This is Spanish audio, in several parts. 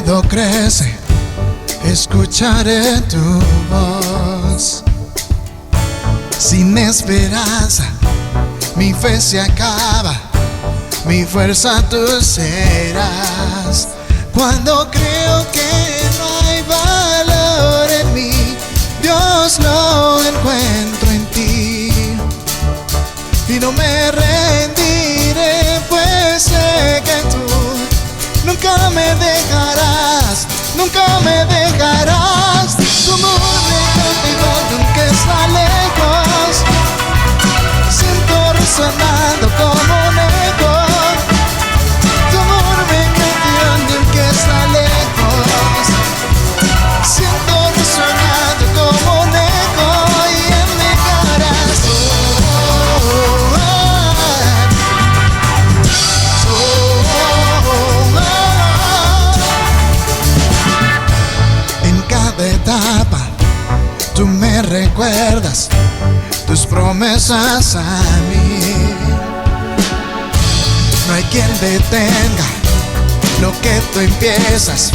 miedo crece, escucharé tu voz. Sin esperanza, mi fe se acaba, mi fuerza tú serás. Cuando creo que no hay valor en mí, Dios lo encuentro en ti. Y no me rendiré, pues sé que tú nunca me dejarás, nunca me dejarás. Tu amor me cautivó aunque está lejos, siento resonando como un eco. Tu amor me cautivó aunque está lejos, siento resonando como un eco. Y en mi etapa, tú me recuerdas tus promesas a mí. No hay quien detenga lo que tú empiezas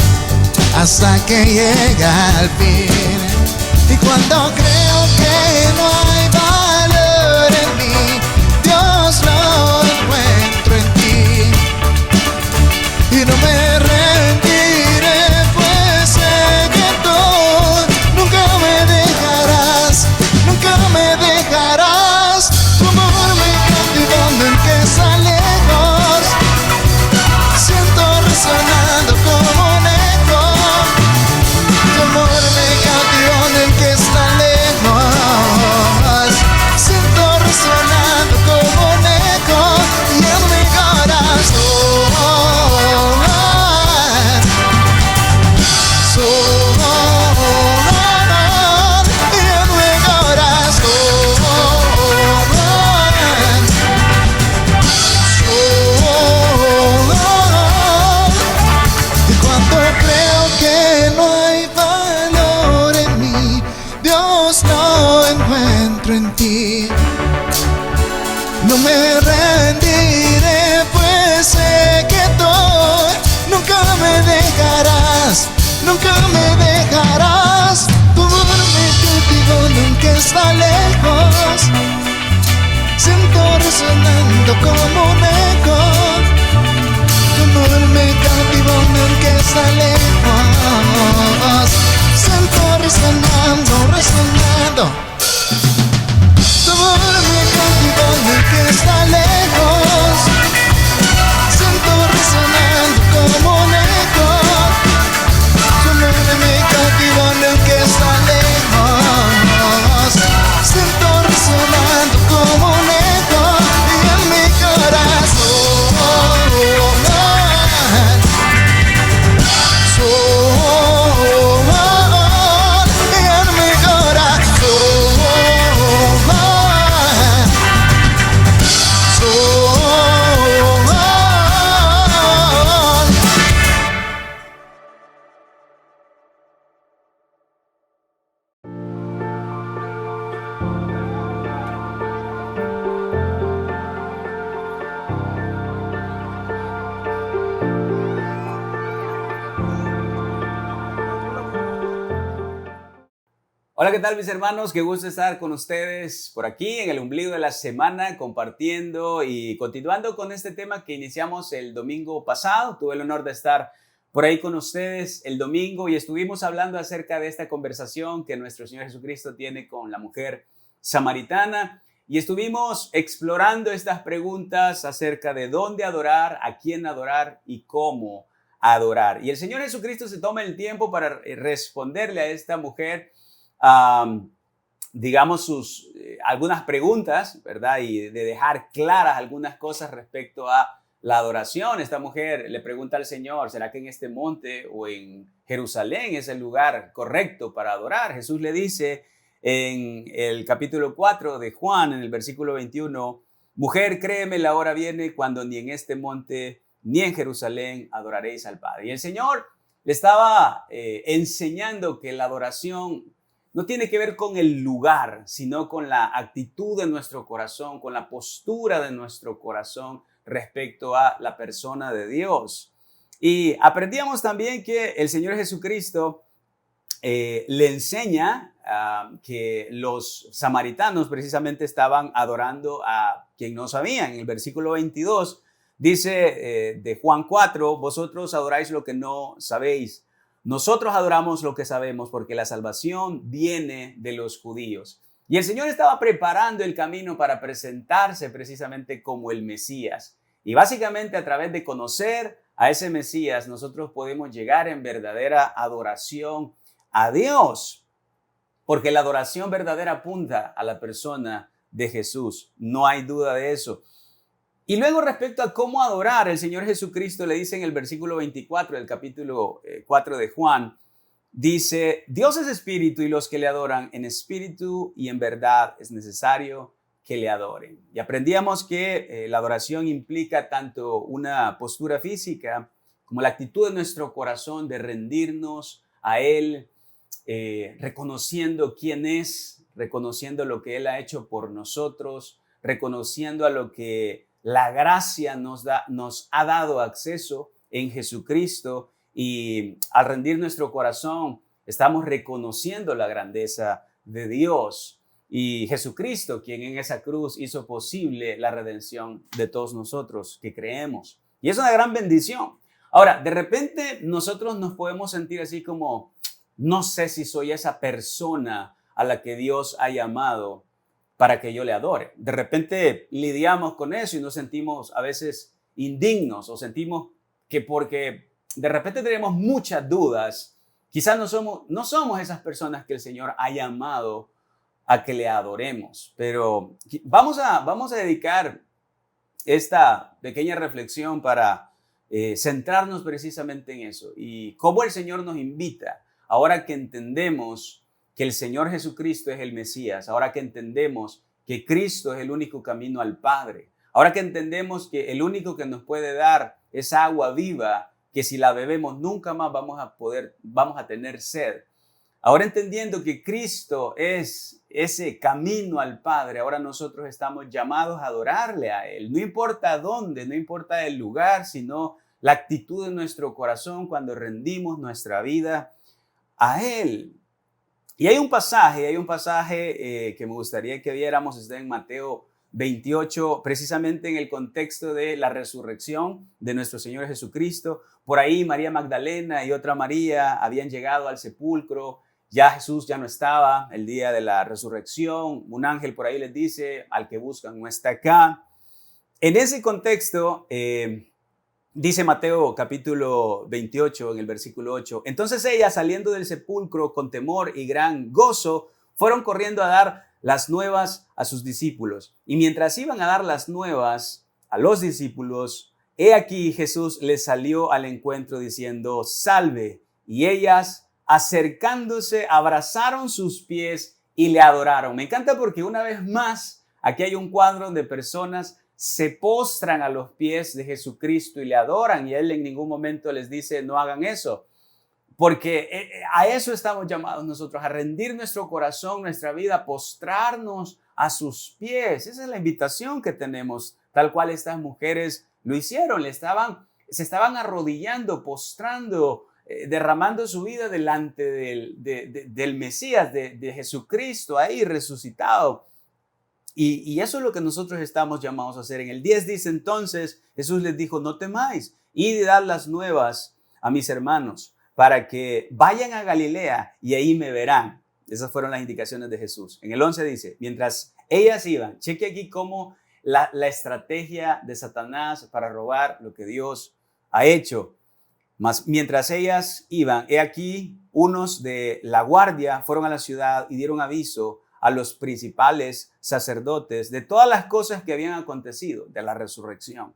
hasta que llega al fin. Y cuando creo que no hay valor en mí, Dios lo encuentro en ti. Y no me rendiré, pues sé que tú nunca me dejarás, nunca me dejarás. Tu amor me cautivó aunque está lejos, siento resonando como un eco. Tu amor me cautivó aunque está lejos, siento resonando como un eco. Y en mi en ti, no me rendiré, pues sé que tú nunca me dejarás, nunca me dejarás. Tu amor me cautivó nunca está lejos, siento resonando como un eco. Tu amor me cautivó nunca está lejos, siento resonando, resonando. Tu amor me cautivó aunque está lejos, siento resonando como un eco. Tu amor me cautivó aunque está lejos, siento resonando como un eco. Y en mi Hola, ¿qué tal mis hermanos? Qué gusto estar con ustedes por aquí en el ombligo de la semana, compartiendo y continuando con este tema que iniciamos el domingo pasado. Tuve el honor de estar por ahí con ustedes el domingo y estuvimos hablando acerca de esta conversación que nuestro Señor Jesucristo tiene con la mujer samaritana y estuvimos explorando estas preguntas acerca de dónde adorar, a quién adorar y cómo adorar. Y el Señor Jesucristo se toma el tiempo para responderle a esta mujer digamos, algunas preguntas, ¿verdad? Y de dejar claras algunas cosas respecto a la adoración. Esta mujer le pregunta al Señor, ¿será que en este monte o en Jerusalén es el lugar correcto para adorar? Jesús le dice en el capítulo 4 de Juan, en el versículo 21, mujer, créeme, la hora viene cuando ni en este monte ni en Jerusalén adoraréis al Padre. Y el Señor le estaba enseñando que la adoración no tiene que ver con el lugar, sino con la actitud de nuestro corazón, con la postura de nuestro corazón respecto a la persona de Dios. Y aprendíamos también que el Señor Jesucristo le enseña que los samaritanos precisamente estaban adorando a quien no sabían. En el versículo 22 dice de Juan 4, vosotros adoráis lo que no sabéis. Nosotros adoramos lo que sabemos porque la salvación viene de los judíos. Y el Señor estaba preparando el camino para presentarse precisamente como el Mesías. Y básicamente a través de conocer a ese Mesías, nosotros podemos llegar en verdadera adoración a Dios. Porque la adoración verdadera apunta a la persona de Jesús. No hay duda de eso. Y luego respecto a cómo adorar, el Señor Jesucristo le dice en el versículo 24 del capítulo 4 de Juan, dice, Dios es espíritu y los que le adoran en espíritu y en verdad es necesario que le adoren. Y aprendíamos que la adoración implica tanto una postura física como la actitud de nuestro corazón de rendirnos a Él, reconociendo quién es, reconociendo lo que Él ha hecho por nosotros, reconociendo a lo que la gracia nos ha dado acceso en Jesucristo, y al rendir nuestro corazón estamos reconociendo la grandeza de Dios y Jesucristo, quien en esa cruz hizo posible la redención de todos nosotros que creemos. Y es una gran bendición. Ahora, de repente nosotros nos podemos sentir así como, no sé si soy esa persona a la que Dios ha llamado para que yo le adore. De repente lidiamos con eso y nos sentimos a veces indignos o sentimos que porque de repente tenemos muchas dudas, quizás no somos esas personas que el Señor ha llamado a que le adoremos. Pero vamos a dedicar esta pequeña reflexión para centrarnos precisamente en eso y cómo el Señor nos invita, ahora que entendemos que el Señor Jesucristo es el Mesías, ahora que entendemos que Cristo es el único camino al Padre, ahora que entendemos que el único que nos puede dar esa agua viva, que si la bebemos nunca más vamos a tener sed. Ahora entendiendo que Cristo es ese camino al Padre, ahora nosotros estamos llamados a adorarle a Él. No importa dónde, no importa el lugar, sino la actitud de nuestro corazón cuando rendimos nuestra vida a Él. Y hay un pasaje que me gustaría que viéramos, está en Mateo 28, precisamente en el contexto de la resurrección de nuestro Señor Jesucristo. Por ahí María Magdalena y otra María habían llegado al sepulcro. Ya Jesús ya no estaba el día de la resurrección. Un ángel por ahí les dice, al que buscan no está acá. En ese contexto, dice Mateo capítulo 28 en el versículo 8, entonces ellas saliendo del sepulcro con temor y gran gozo, fueron corriendo a dar las nuevas a sus discípulos. Y mientras iban a dar las nuevas a los discípulos, he aquí Jesús les salió al encuentro diciendo, salve. Y ellas, acercándose, abrazaron sus pies y le adoraron. Me encanta porque una vez más, aquí hay un cuadro de personas se postran a los pies de Jesucristo y le adoran, y Él en ningún momento les dice no hagan eso, porque a eso estamos llamados nosotros, a rendir nuestro corazón, nuestra vida, a postrarnos a sus pies. Esa es la invitación que tenemos, tal cual estas mujeres lo hicieron, se estaban arrodillando, postrando, derramando su vida delante del Mesías, de Jesucristo ahí resucitado. Y eso es lo que nosotros estamos llamados a hacer. En el 10 dice entonces, Jesús les dijo, no temáis, id y dad las nuevas a mis hermanos, para que vayan a Galilea y ahí me verán. Esas fueron las indicaciones de Jesús. En el 11 dice, mientras ellas iban, cheque aquí cómo la estrategia de Satanás para robar lo que Dios ha hecho. Mas mientras ellas iban, he aquí, unos de la guardia fueron a la ciudad y dieron aviso a los principales sacerdotes de todas las cosas que habían acontecido de la resurrección.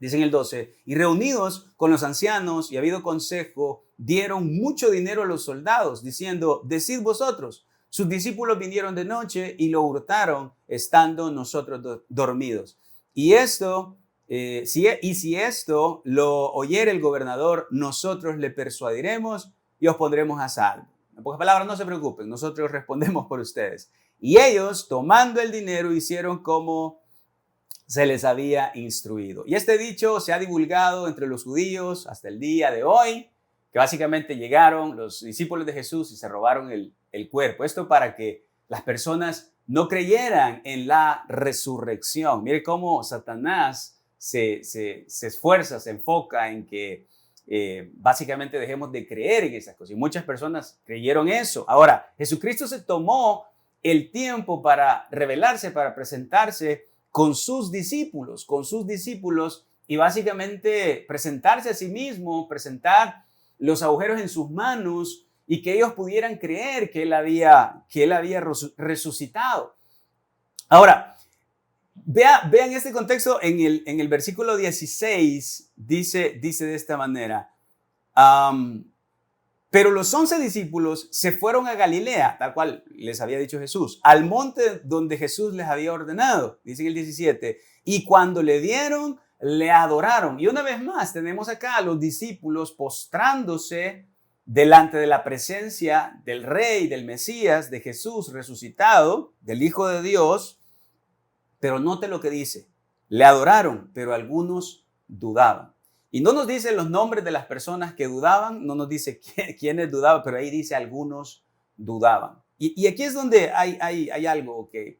Dice en el 12, y reunidos con los ancianos y habido consejo, dieron mucho dinero a los soldados, diciendo, decid vosotros, sus discípulos vinieron de noche y lo hurtaron, estando nosotros dormidos. Y si esto lo oyere el gobernador, nosotros le persuadiremos y os pondremos a salvo. En pocas palabras, no se preocupen, nosotros respondemos por ustedes. Y ellos, tomando el dinero, hicieron como se les había instruido. Y este dicho se ha divulgado entre los judíos hasta el día de hoy, que básicamente llegaron los discípulos de Jesús y se robaron el cuerpo. Esto para que las personas no creyeran en la resurrección. Mire cómo Satanás se esfuerza, se enfoca en que básicamente dejemos de creer en esas cosas. Y muchas personas creyeron eso. Ahora, Jesucristo se tomó el tiempo para revelarse, para presentarse con sus discípulos y básicamente presentarse a sí mismo, presentar los agujeros en sus manos y que ellos pudieran creer que él había resucitado. Ahora, vean este contexto en el versículo 16, dice de esta manera, pero los 11 discípulos se fueron a Galilea, tal cual les había dicho Jesús, al monte donde Jesús les había ordenado, dice en el 17, y cuando le vieron, le adoraron. Y una vez más tenemos acá a los discípulos postrándose delante de la presencia del Rey, del Mesías, de Jesús resucitado, del Hijo de Dios. Pero note lo que dice, le adoraron, pero algunos dudaban. Y no nos dice los nombres de las personas que dudaban, no nos dice quiénes dudaban, pero ahí dice algunos dudaban. Y aquí es donde hay algo que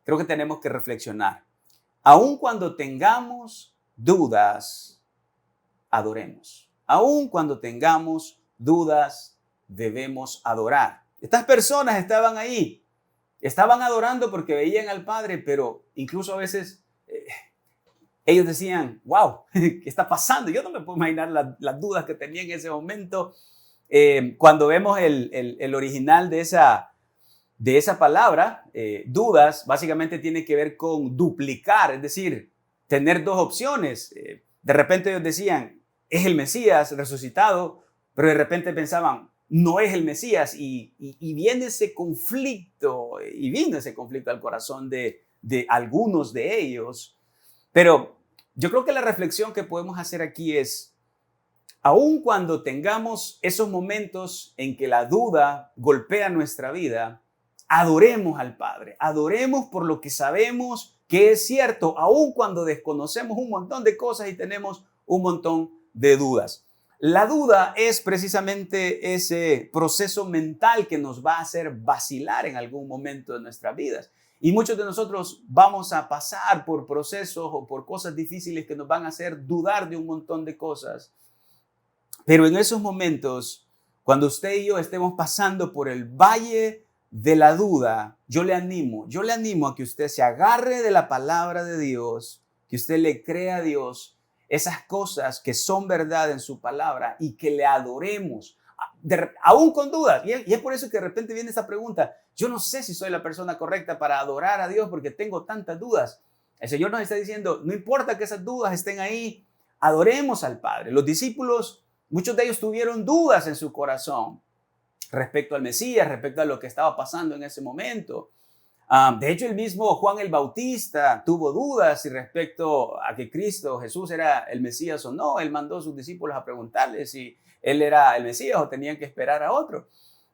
creo que tenemos que reflexionar. Aun cuando tengamos dudas, adoremos. Aun cuando tengamos dudas, debemos adorar. Estas personas estaban ahí, estaban adorando porque veían al Padre, pero incluso a veces ellos decían, wow, ¿qué está pasando? Yo no me puedo imaginar las dudas que tenía en ese momento. Cuando vemos el original de esa palabra, dudas, básicamente tiene que ver con duplicar, es decir, tener dos opciones. De repente ellos decían, es el Mesías resucitado, pero de repente pensaban, no es el Mesías, y viene ese conflicto, y vino ese conflicto al corazón de algunos de ellos. Pero yo creo que la reflexión que podemos hacer aquí es, aun cuando tengamos esos momentos en que la duda golpea nuestra vida, adoremos al Padre, adoremos por lo que sabemos que es cierto, aun cuando desconocemos un montón de cosas y tenemos un montón de dudas. La duda es precisamente ese proceso mental que nos va a hacer vacilar en algún momento de nuestras vidas. Y muchos de nosotros vamos a pasar por procesos o por cosas difíciles que nos van a hacer dudar de un montón de cosas. Pero en esos momentos, cuando usted y yo estemos pasando por el valle de la duda, yo le animo a que usted se agarre de la palabra de Dios, que usted le crea a Dios esas cosas que son verdad en su palabra y que le adoremos, aún con dudas. Y es por eso que de repente viene esta pregunta, yo no sé si soy la persona correcta para adorar a Dios porque tengo tantas dudas. El Señor nos está diciendo, no importa que esas dudas estén ahí, adoremos al Padre. Los discípulos, muchos de ellos tuvieron dudas en su corazón respecto al Mesías, respecto a lo que estaba pasando en ese momento. De hecho, el mismo Juan el Bautista tuvo dudas respecto a que Jesús era el Mesías o no. Él mandó a sus discípulos a preguntarle si él era el Mesías o tenían que esperar a otro.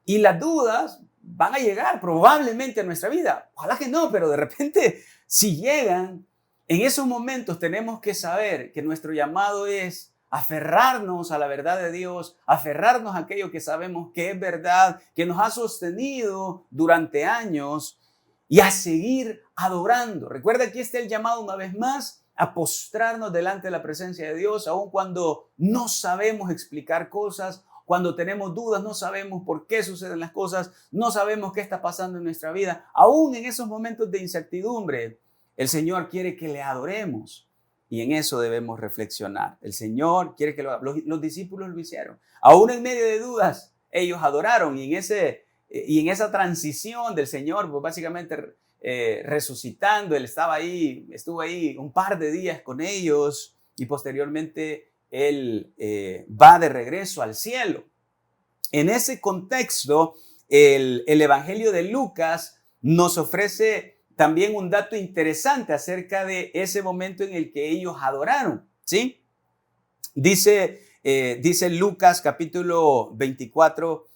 Y las dudas van a llegar probablemente a nuestra vida. Ojalá que no, pero de repente si llegan, en esos momentos tenemos que saber que nuestro llamado es aferrarnos a la verdad de Dios, aferrarnos a aquello que sabemos que es verdad, que nos ha sostenido durante años y a seguir adorando. Recuerda, aquí está el llamado una vez más a postrarnos delante de la presencia de Dios, aun cuando no sabemos explicar cosas, cuando tenemos dudas, no sabemos por qué suceden las cosas, no sabemos qué está pasando en nuestra vida. Aún en esos momentos de incertidumbre, el Señor quiere que le adoremos y en eso debemos reflexionar. El Señor quiere que los discípulos lo hicieron. Aún en medio de dudas, ellos adoraron y en esa transición del Señor, pues básicamente resucitando, Él estuvo ahí un par de días con ellos y posteriormente Él va de regreso al cielo. En ese contexto, el Evangelio de Lucas nos ofrece también un dato interesante acerca de ese momento en el que ellos adoraron, ¿sí? Dice Lucas capítulo 24,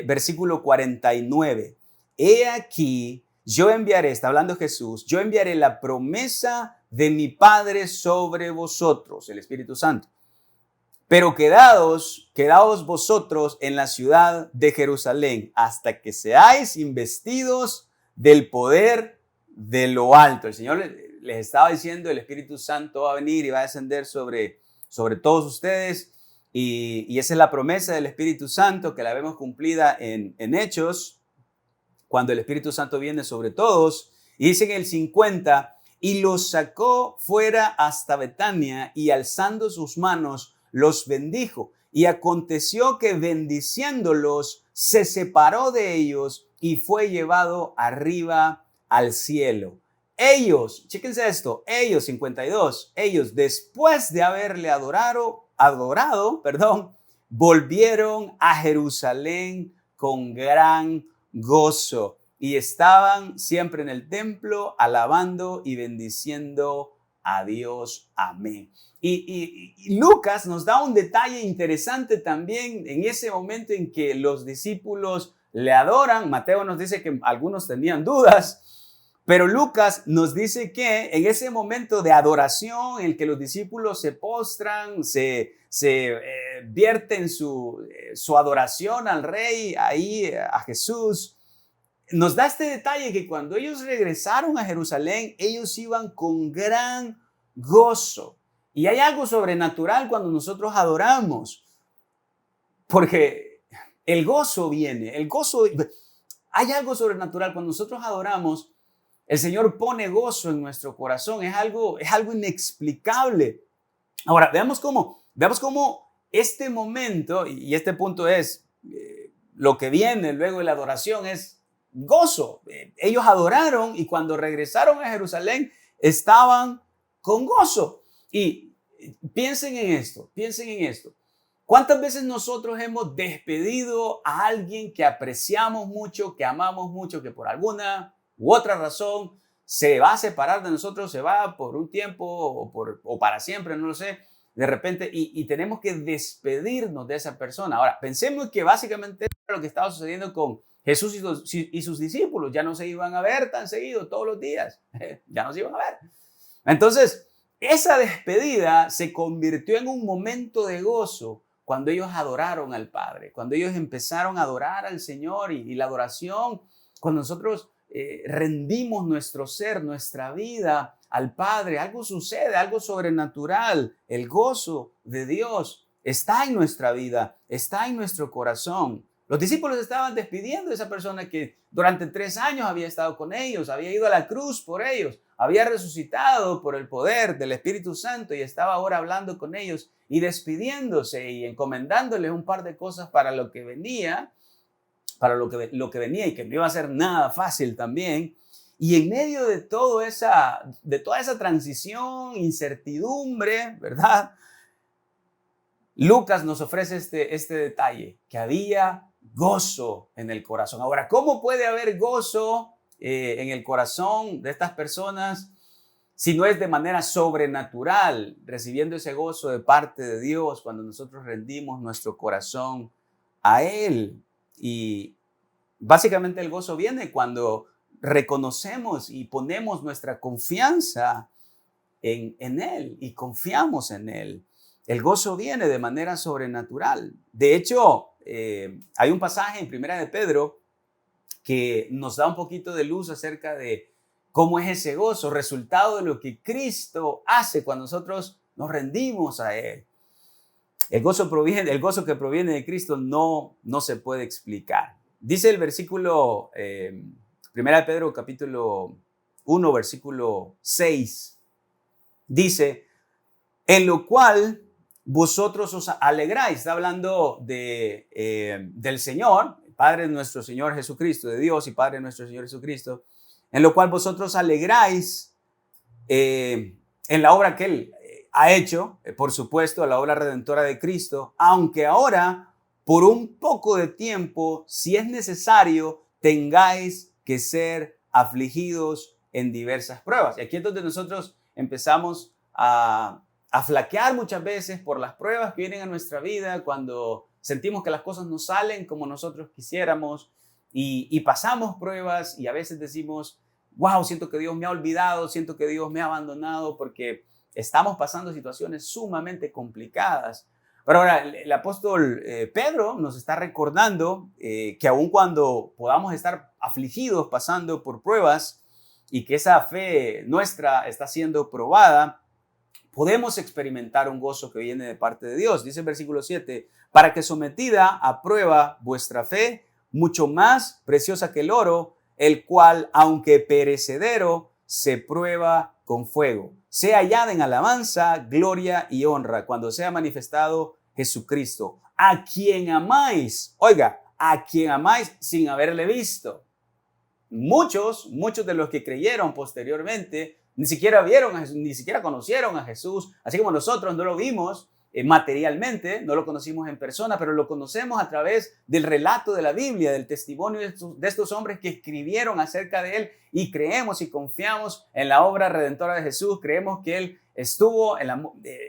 versículo 49. He aquí, yo enviaré, está hablando Jesús, yo enviaré la promesa de mi Padre sobre vosotros, el Espíritu Santo. Pero quedaos vosotros en la ciudad de Jerusalén hasta que seáis investidos del poder de lo alto. El Señor les estaba diciendo, el Espíritu Santo va a venir y va a descender sobre todos ustedes. Y esa es la promesa del Espíritu Santo que la vemos cumplida en Hechos, cuando el Espíritu Santo viene sobre todos. Y dice en el 50, y los sacó fuera hasta Betania y alzando sus manos los bendijo. Y aconteció que bendiciéndolos se separó de ellos y fue llevado arriba al cielo. Ellos, chéquense esto, ellos, 52, ellos después de haberle adorado, volvieron a Jerusalén con gran gozo y estaban siempre en el templo alabando y bendiciendo a Dios. Amén. Y Lucas nos da un detalle interesante también en ese momento en que los discípulos le adoran. Mateo nos dice que algunos tenían dudas, pero Lucas nos dice que en ese momento de adoración en el que los discípulos se postran, se vierten su adoración al Rey, ahí a Jesús, nos da este detalle que cuando ellos regresaron a Jerusalén, ellos iban con gran gozo. Y hay algo sobrenatural cuando nosotros adoramos, porque el gozo viene, hay algo sobrenatural cuando nosotros adoramos. El Señor pone gozo en nuestro corazón, es algo inexplicable. Ahora, veamos cómo este momento, y este punto es lo que viene luego de la adoración, es gozo. Ellos adoraron y cuando regresaron a Jerusalén estaban con gozo. Y piensen en esto. ¿Cuántas veces nosotros hemos despedido a alguien que apreciamos mucho, que amamos mucho, que por alguna u otra razón se va a separar de nosotros, se va por un tiempo o para siempre, no lo sé, de repente, y tenemos que despedirnos de esa persona? Ahora, pensemos que básicamente es lo que estaba sucediendo con Jesús y sus discípulos. Ya no se iban a ver tan seguido todos los días, ya no se iban a ver. Entonces, esa despedida se convirtió en un momento de gozo cuando ellos adoraron al Padre, cuando ellos empezaron a adorar al Señor y la adoración, cuando nosotros rendimos nuestro ser, nuestra vida al Padre, algo sucede, algo sobrenatural. El gozo de Dios está en nuestra vida, está en nuestro corazón. Los discípulos estaban despidiendo de esa persona que durante 3 años había estado con ellos, había ido a la cruz por ellos, había resucitado por el poder del Espíritu Santo y estaba ahora hablando con ellos y despidiéndose y encomendándoles un par de cosas para lo que venía, y que no iba a ser nada fácil también. Y en medio de toda esa transición, incertidumbre, ¿verdad? Lucas nos ofrece este detalle, que había gozo en el corazón. Ahora, ¿cómo puede haber gozo en el corazón de estas personas si no es de manera sobrenatural, recibiendo ese gozo de parte de Dios cuando nosotros rendimos nuestro corazón a Él? Y básicamente el gozo viene cuando reconocemos y ponemos nuestra confianza en Él y confiamos en Él. El gozo viene de manera sobrenatural. De hecho, hay un pasaje en Primera de Pedro que nos da un poquito de luz acerca de cómo es ese gozo, resultado de lo que Cristo hace cuando nosotros nos rendimos a Él. El gozo que proviene de Cristo no se puede explicar. Dice el versículo, Primera de Pedro capítulo 1, versículo 6, dice, en lo cual vosotros os alegráis. Está hablando del Señor, Padre de nuestro Señor Jesucristo, de Dios y Padre de nuestro Señor Jesucristo, en lo cual vosotros alegráis en la obra que Él ha hecho, por supuesto, la obra redentora de Cristo, aunque ahora, por un poco de tiempo, si es necesario, tengáis que ser afligidos en diversas pruebas. Y aquí es donde nosotros empezamos a flaquear muchas veces por las pruebas que vienen a nuestra vida, cuando sentimos que las cosas no salen como nosotros quisiéramos y pasamos pruebas y a veces decimos, wow, siento que Dios me ha olvidado, siento que Dios me ha abandonado, porque estamos pasando situaciones sumamente complicadas. Pero ahora el apóstol Pedro nos está recordando que aun cuando podamos estar afligidos, pasando por pruebas, y que esa fe nuestra está siendo probada, podemos experimentar un gozo que viene de parte de Dios. Dice el versículo 7, para que sometida a prueba vuestra fe, mucho más preciosa que el oro, el cual, aunque perecedero, se prueba con fuego, sea hallada en alabanza, gloria y honra cuando sea manifestado Jesucristo, a quien amáis. Oiga, a quien amáis sin haberle visto. Muchos de los que creyeron posteriormente ni siquiera vieron a Jesús, ni siquiera conocieron a Jesús, así como nosotros no lo vimos materialmente, no lo conocimos en persona, pero lo conocemos a través del relato de la Biblia, del testimonio de estos hombres que escribieron acerca de Él, y creemos y confiamos en la obra redentora de Jesús. Creemos que Él estuvo,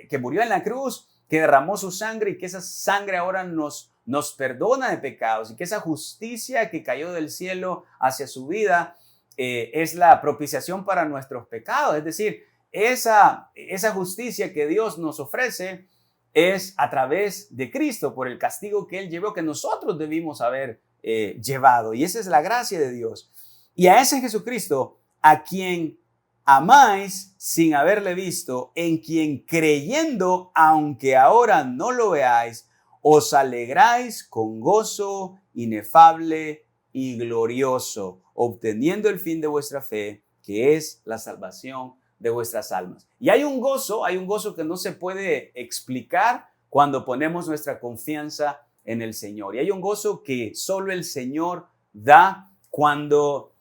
que murió en la cruz, que derramó su sangre y que esa sangre ahora nos perdona de pecados, y que esa justicia que cayó del cielo hacia su vida es la propiciación para nuestros pecados. Es decir, esa justicia que Dios nos ofrece es a través de Cristo, por el castigo que Él llevó, que nosotros debimos haber llevado. Y esa es la gracia de Dios. Y a ese Jesucristo, a quien amáis sin haberle visto, en quien creyendo, aunque ahora no lo veáis, os alegráis con gozo inefable y glorioso, obteniendo el fin de vuestra fe, que es la salvación de vuestras almas. Y hay un gozo que no se puede explicar cuando ponemos nuestra confianza en el Señor. Y hay un gozo que solo el Señor da cuando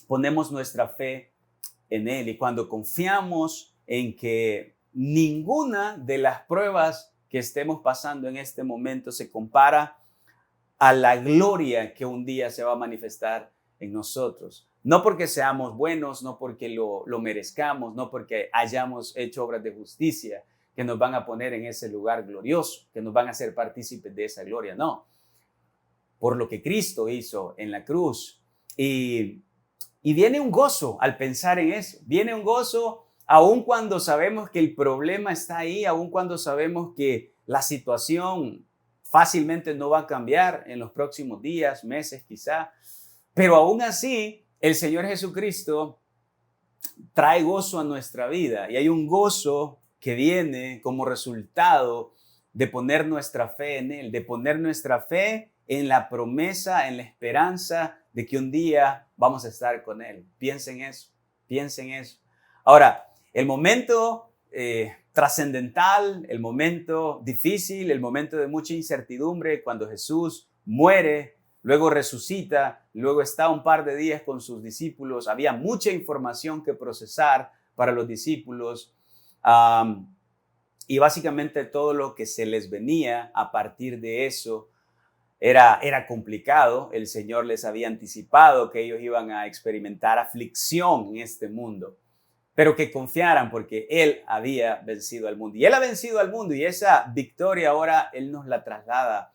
ponemos nuestra fe en Él y cuando confiamos en que ninguna de las pruebas que estemos pasando en este momento se compara a la gloria que un día se va a manifestar en nosotros. No porque seamos buenos, no porque lo merezcamos, no porque hayamos hecho obras de justicia que nos van a poner en ese lugar glorioso, que nos van a hacer partícipes de esa gloria, no. Por lo que Cristo hizo en la cruz. Y viene un gozo al pensar en eso. Viene un gozo aun cuando sabemos que el problema está ahí, aun cuando sabemos que la situación fácilmente no va a cambiar en los próximos días, meses quizá. Pero aún así, el Señor Jesucristo trae gozo a nuestra vida, y hay un gozo que viene como resultado de poner nuestra fe en Él, de poner nuestra fe en la promesa, en la esperanza de que un día vamos a estar con Él. Piensen eso, piensen eso. Ahora, el momento trascendental, el momento difícil, el momento de mucha incertidumbre, cuando Jesús muere, luego resucita, luego está un par de días con sus discípulos. Había mucha información que procesar para los discípulos, y básicamente todo lo que se les venía a partir de eso era complicado. El Señor les había anticipado que ellos iban a experimentar aflicción en este mundo, pero que confiaran porque Él había vencido al mundo. Y Él ha vencido al mundo, y esa victoria ahora Él nos la traslada.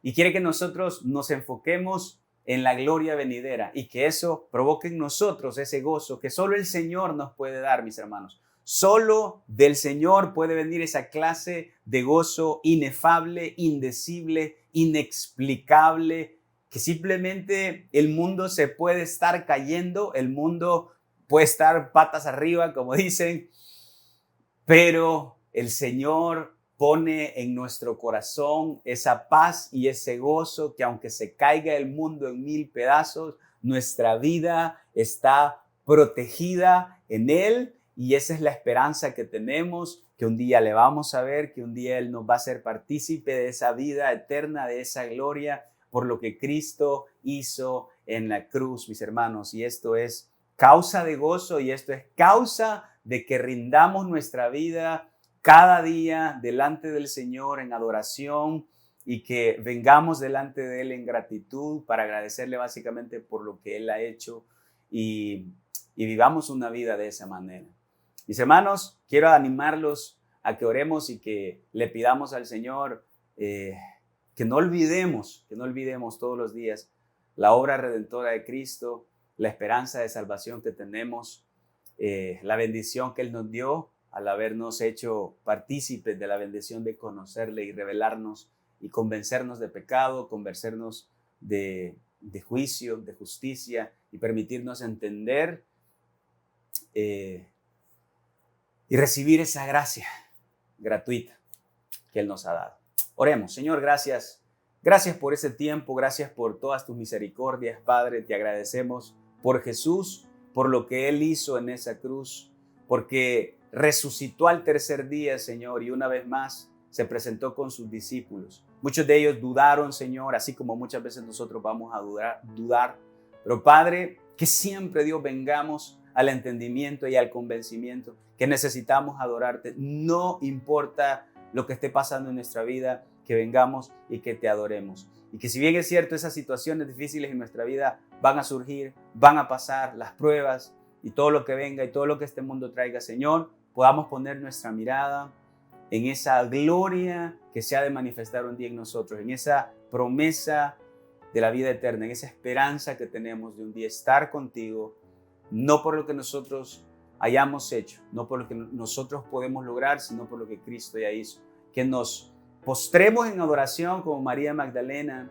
Y quiere que nosotros nos enfoquemos en la gloria venidera, y que eso provoque en nosotros ese gozo que solo el Señor nos puede dar, mis hermanos. Solo del Señor puede venir esa clase de gozo inefable, indecible, inexplicable, que simplemente el mundo se puede estar cayendo, el mundo puede estar patas arriba, como dicen, pero el Señor pone en nuestro corazón esa paz y ese gozo que aunque se caiga el mundo en 1000 pedazos, nuestra vida está protegida en Él, y esa es la esperanza que tenemos, que un día le vamos a ver, que un día Él nos va a hacer partícipe de esa vida eterna, de esa gloria, por lo que Cristo hizo en la cruz, mis hermanos. Y esto es causa de gozo, y esto es causa de que rindamos nuestra vida cada día delante del Señor en adoración, y que vengamos delante de Él en gratitud para agradecerle básicamente por lo que Él ha hecho, y vivamos una vida de esa manera. Mis hermanos, quiero animarlos a que oremos y que le pidamos al Señor que no olvidemos todos los días la obra redentora de Cristo, la esperanza de salvación que tenemos, la bendición que Él nos dio al habernos hecho partícipes de la bendición de conocerle y revelarnos y convencernos de pecado, convencernos de juicio, de justicia y permitirnos entender y recibir esa gracia gratuita que Él nos ha dado. Oremos. Señor, gracias. Gracias por ese tiempo, gracias por todas tus misericordias, Padre. Te agradecemos por Jesús, por lo que Él hizo en esa cruz, porque resucitó al tercer día, Señor, y una vez más se presentó con sus discípulos. Muchos de ellos dudaron, Señor, así como muchas veces nosotros vamos a dudar. Pero, Padre, que siempre, Dios, vengamos al entendimiento y al convencimiento que necesitamos adorarte. No importa lo que esté pasando en nuestra vida, que vengamos y que te adoremos. Y que si bien es cierto, esas situaciones difíciles en nuestra vida van a surgir, van a pasar, las pruebas y todo lo que venga y todo lo que este mundo traiga, Señor, podamos poner nuestra mirada en esa gloria que se ha de manifestar un día en nosotros, en esa promesa de la vida eterna, en esa esperanza que tenemos de un día estar contigo, no por lo que nosotros hayamos hecho, no por lo que nosotros podemos lograr, sino por lo que Cristo ya hizo. Que nos postremos en adoración como María Magdalena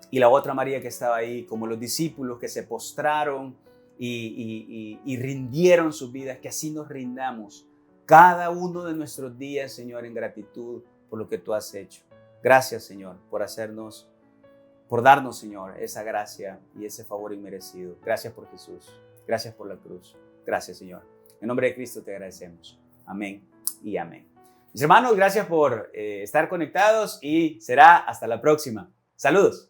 y la otra María que estaba ahí, como los discípulos que se postraron y rindieron sus vidas, que así nos rindamos cada uno de nuestros días, Señor, en gratitud por lo que tú has hecho. Gracias, Señor, por darnos, Señor, esa gracia y ese favor inmerecido. Gracias por Jesús. Gracias por la cruz. Gracias, Señor. En nombre de Cristo te agradecemos. Amén y amén. Mis hermanos, gracias por estar conectados y será hasta la próxima. Saludos.